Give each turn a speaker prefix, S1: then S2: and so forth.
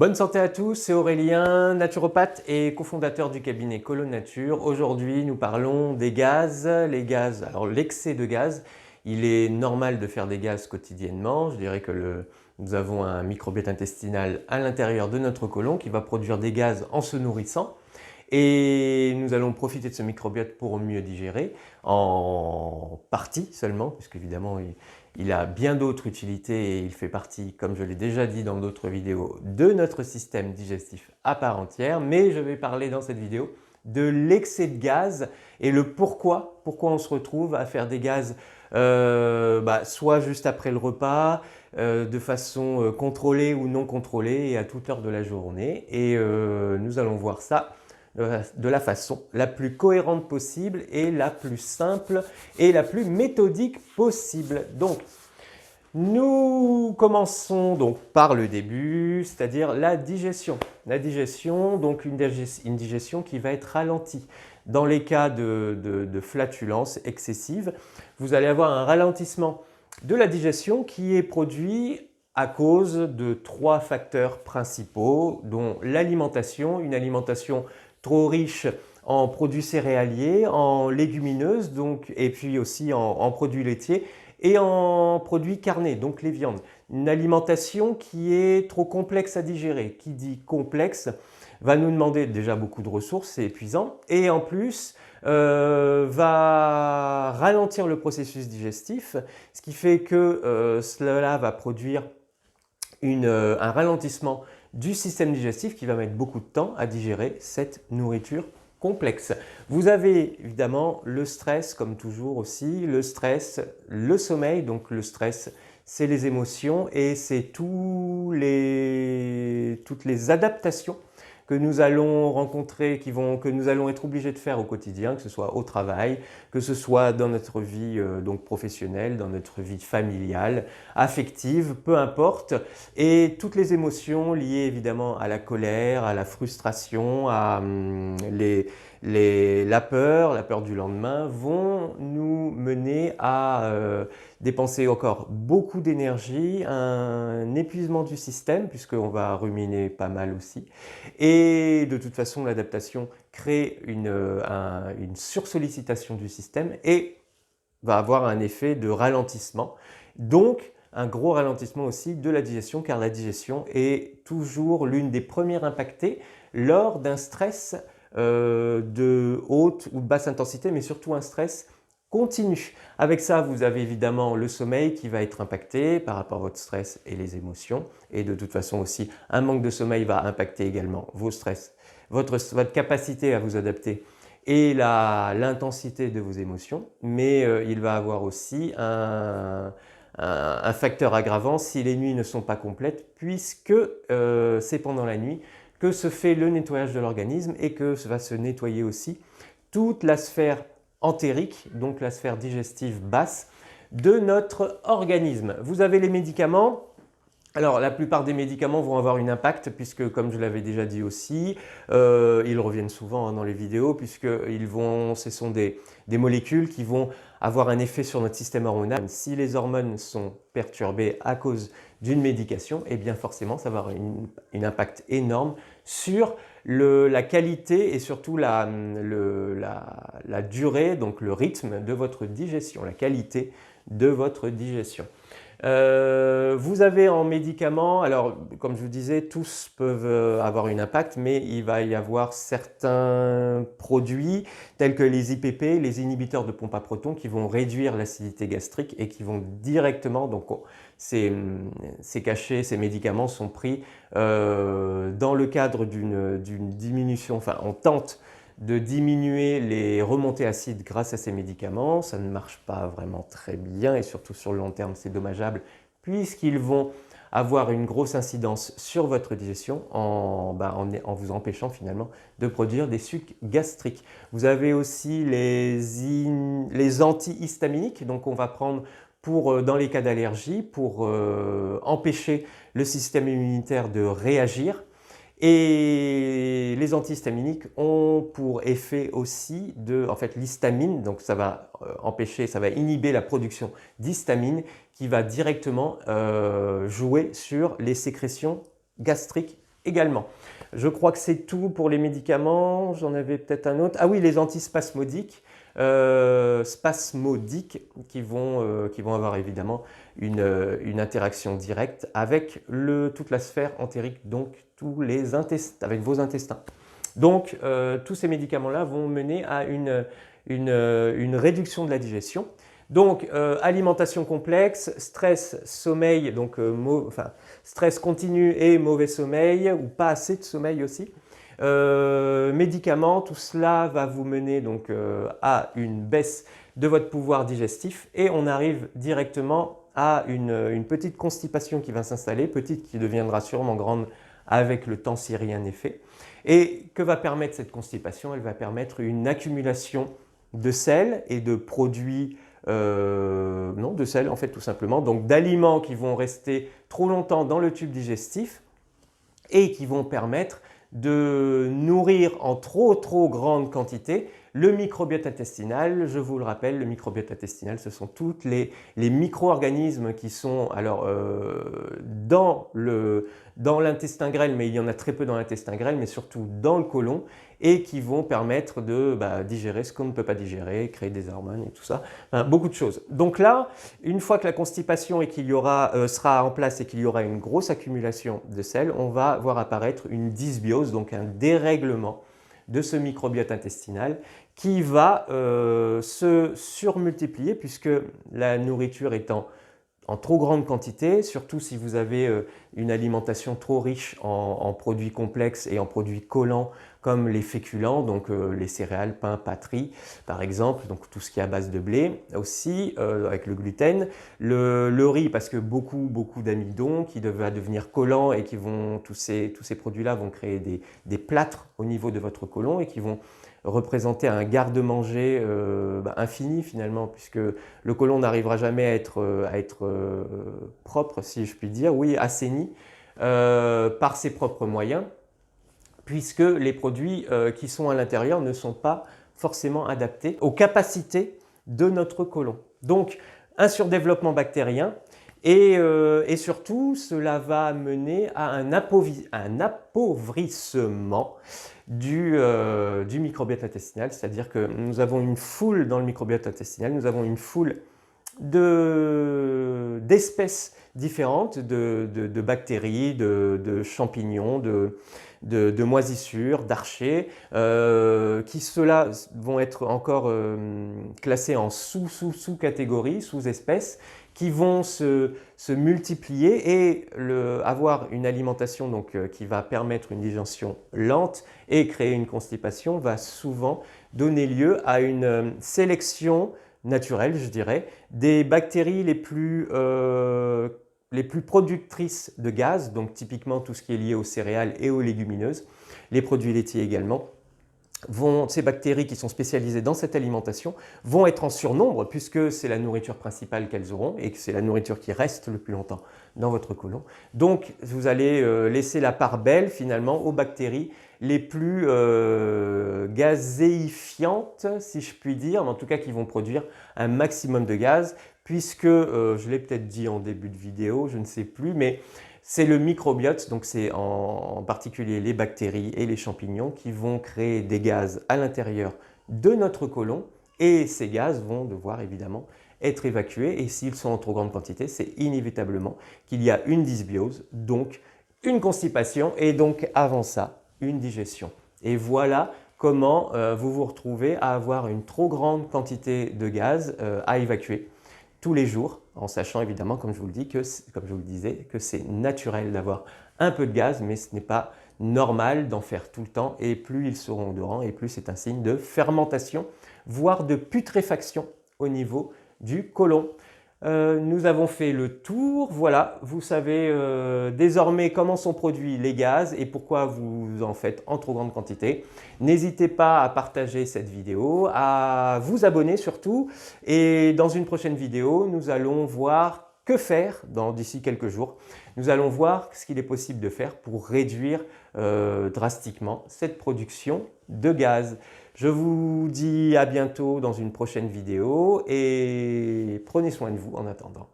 S1: Bonne santé à tous, c'est Aurélien, naturopathe et cofondateur du cabinet Colonature. Aujourd'hui, nous parlons des gaz. Les gaz, alors l'excès de gaz, il est normal de faire des gaz quotidiennement. Je dirais que nous avons un microbiote intestinal à l'intérieur de notre côlon qui va produire des gaz en se nourrissant. Et nous allons profiter de ce microbiote pour mieux digérer, en partie seulement, puisque évidemment il a bien d'autres utilités et il fait partie, comme je l'ai déjà dit dans d'autres vidéos, de notre système digestif à part entière. Mais je vais parler dans cette vidéo de l'excès de gaz et le pourquoi on se retrouve à faire des gaz soit juste après le repas, de façon contrôlée ou non contrôlée et à toute heure de la journée. Et nous allons voir ça de la façon la plus cohérente possible et la plus simple et la plus méthodique possible. Donc, nous commençons donc par le début, c'est-à-dire la digestion. La digestion, donc une digestion qui va être ralentie. Dans les cas de flatulence excessive, vous allez avoir un ralentissement de la digestion qui est produit à cause de 3 facteurs principaux, dont l'alimentation, une alimentation trop riche en produits céréaliers, en légumineuses, et puis aussi en produits laitiers et en produits carnés, donc les viandes. Une alimentation qui est trop complexe à digérer. Qui dit complexe va nous demander déjà beaucoup de ressources, c'est épuisant, et en plus va ralentir le processus digestif, ce qui fait que cela va produire un ralentissement du système digestif qui va mettre beaucoup de temps à digérer cette nourriture complexe. Vous avez évidemment le stress, comme toujours aussi, le stress, le sommeil. Donc le stress, c'est les émotions et c'est toutes les adaptations que nous allons rencontrer, que nous allons être obligés de faire au quotidien, que ce soit au travail, que ce soit dans notre vie donc professionnelle, dans notre vie familiale, affective, peu importe. Et toutes les émotions liées évidemment à la colère, à la frustration, à la peur du lendemain vont nous mener à dépenser encore beaucoup d'énergie, un épuisement du système puisqu'on va ruminer pas mal aussi. Et de toute façon, l'adaptation crée une sursollicitation du système et va avoir un effet de ralentissement. Donc, un gros ralentissement aussi de la digestion, car la digestion est toujours l'une des premières impactées lors d'un stress de haute ou de basse intensité, mais surtout un stress continu. Avec ça, vous avez évidemment le sommeil qui va être impacté par rapport à votre stress et les émotions. Et de toute façon aussi, un manque de sommeil va impacter également vos stress, votre capacité à vous adapter et l'intensité de vos émotions. Mais il va avoir aussi un facteur aggravant si les nuits ne sont pas complètes, puisque c'est pendant la nuit que se fait le nettoyage de l'organisme et que va se nettoyer aussi toute la sphère entérique, donc la sphère digestive basse de notre organisme. Vous avez les médicaments. Alors, la plupart des médicaments vont avoir un impact puisque, comme je l'avais déjà dit aussi, ils reviennent souvent dans les vidéos puisque ce sont des molécules qui vont avoir un effet sur notre système hormonal. Si les hormones sont perturbées à cause d'une médication, eh bien forcément, ça va avoir un impact énorme sur la qualité et surtout la durée, donc le rythme de votre digestion, la qualité de votre digestion. Vous avez en médicaments, alors comme je vous disais, tous peuvent avoir un impact, mais il va y avoir certains produits tels que les IPP, les inhibiteurs de pompe à protons, qui vont réduire l'acidité gastrique et qui vont directement, donc ces médicaments sont pris dans le cadre d'une diminution, enfin on tente de diminuer les remontées acides grâce à ces médicaments. Ça ne marche pas vraiment très bien et surtout sur le long terme, c'est dommageable puisqu'ils vont avoir une grosse incidence sur votre digestion en vous empêchant finalement de produire des sucs gastriques. Vous avez aussi les antihistaminiques, donc on va prendre dans les cas d'allergie pour empêcher le système immunitaire de réagir. Et les antihistaminiques ont pour effet aussi l'histamine, donc ça va ça va inhiber la production d'histamine qui va directement jouer sur les sécrétions gastriques également. Je crois que c'est tout pour les médicaments. J'en avais peut-être un autre. Ah oui, les antispasmodiques. Spasmodiques qui vont avoir évidemment une interaction directe avec toute la sphère entérique, donc tous les intestins, avec vos intestins. Donc, tous ces médicaments-là vont mener à une réduction de la digestion. Donc, alimentation complexe, stress, sommeil, donc stress continu et mauvais sommeil, ou pas assez de sommeil aussi. Médicaments, tout cela va vous mener donc à une baisse de votre pouvoir digestif et on arrive directement à une petite constipation qui va s'installer, petite qui deviendra sûrement grande avec le temps si rien n'est fait. Et que va permettre cette constipation? Elle va permettre une accumulation de sel et de produits, non, de sel en fait tout simplement, donc d'aliments qui vont rester trop longtemps dans le tube digestif et qui vont permettre de nourrir en trop grande quantité le microbiote intestinal. Je vous le rappelle, le microbiote intestinal, ce sont tous les micro-organismes qui sont alors, dans l'intestin grêle, mais il y en a très peu dans l'intestin grêle, mais surtout dans le côlon, et qui vont permettre de digérer ce qu'on ne peut pas digérer, créer des hormones et tout ça, enfin, beaucoup de choses. Donc là, une fois que la constipation sera en place et qu'il y aura une grosse accumulation de sel, on va voir apparaître une dysbiose, donc un dérèglement de ce microbiote intestinal qui va se surmultiplier puisque la nourriture étant en trop grande quantité, surtout si vous avez une alimentation trop riche en produits complexes et en produits collants comme les féculents, donc les céréales, pain, pâteries par exemple, donc tout ce qui est à base de blé aussi, avec le gluten, le riz parce que beaucoup d'amidon qui va devenir collant et tous ces produits-là vont créer des plâtres au niveau de votre côlon et qui vont représenter un garde-manger infini finalement, puisque le côlon n'arrivera jamais à être propre, si je puis dire, oui, assaini par ses propres moyens, puisque les produits qui sont à l'intérieur ne sont pas forcément adaptés aux capacités de notre côlon. Donc, un surdéveloppement bactérien et surtout, cela va mener à un appauvrissement du microbiote intestinal, c'est-à-dire que nous avons une foule dans le microbiote intestinal, nous avons une foule d'espèces différentes, de bactéries, de champignons, de moisissures, d'archées, qui ceux-là vont être encore classés en sous-catégories, sous-espèces, qui vont se multiplier et avoir une alimentation donc, qui va permettre une digestion lente et créer une constipation va souvent donner lieu à une sélection naturelle, je dirais, des bactéries les plus productrices de gaz, donc typiquement tout ce qui est lié aux céréales et aux légumineuses, les produits laitiers également. Ces bactéries qui sont spécialisées dans cette alimentation vont être en surnombre puisque c'est la nourriture principale qu'elles auront et que c'est la nourriture qui reste le plus longtemps dans votre côlon. Donc vous allez laisser la part belle finalement aux bactéries les plus gazéifiantes, si je puis dire, mais en tout cas qui vont produire un maximum de gaz puisque, je l'ai peut-être dit en début de vidéo, je ne sais plus, mais c'est le microbiote, donc c'est en particulier les bactéries et les champignons qui vont créer des gaz à l'intérieur de notre côlon et ces gaz vont devoir évidemment être évacués et s'ils sont en trop grande quantité, c'est inévitablement qu'il y a une dysbiose, donc une constipation et donc avant ça, une digestion. Et voilà comment vous vous retrouvez à avoir une trop grande quantité de gaz à évacuer tous les jours, en sachant évidemment, comme je vous le disais, que c'est naturel d'avoir un peu de gaz, mais ce n'est pas normal d'en faire tout le temps. Et plus ils seront odorants, et plus c'est un signe de fermentation, voire de putréfaction au niveau du côlon. Nous avons fait le tour, voilà, vous savez désormais comment sont produits les gaz et pourquoi vous en faites en trop grande quantité. N'hésitez pas à partager cette vidéo, à vous abonner surtout et dans une prochaine vidéo, nous allons voir que faire d'ici quelques jours. Nous allons voir ce qu'il est possible de faire pour réduire drastiquement cette production de gaz. Je vous dis à bientôt dans une prochaine vidéo et prenez soin de vous en attendant.